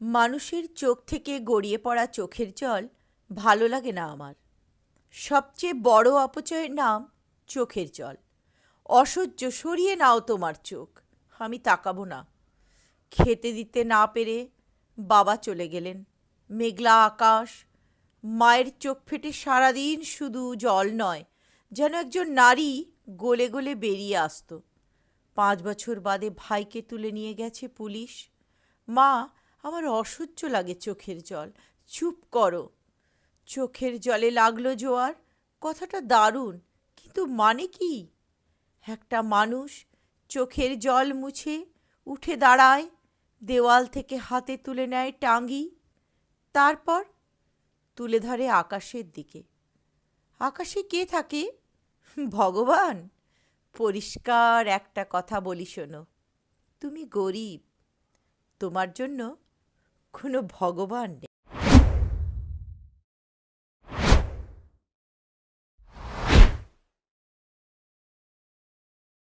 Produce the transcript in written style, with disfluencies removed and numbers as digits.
মানুষের চোখ থেকে গড়িয়ে পড়া চোখের জল ভালো লাগে না আমার। সবচেয়ে বড় অপচয়ের নাম চোখের জল। অসহ্য, সরিয়ে নাও তোমার চোখ। আমি তাকাবো না। খেতে দিতে না পেরে বাবা চলে গেলেন। মেঘলা আকাশ, মায়ের চোখ ফেটে সারাদিন শুধু জল নয়, যেন একজন নারী গলে গলে বেরিয়ে আসতো। 5 বছর বাদে ভাইকে তুলে নিয়ে গেছে পুলিশ। মা, আমার অসহ্য লাগে চোখের জল। চুপ করো। চোখের জলে লাগলো জোয়ার, কথাটা দারুণ, কিন্তু মানে কি? একটা মানুষ চোখের জল মুছে উঠে দাঁড়ায়, দেওয়াল থেকে হাতে তুলে নেয় টাঙ্গি, তারপর তুলে ধরে আকাশের দিকে। আকাশে কে থাকে? ভগবান। পরিষ্কার একটা কথা বলি শোনো, তুমি গরিব, তোমার জন্য কোনো ভগবান নেই।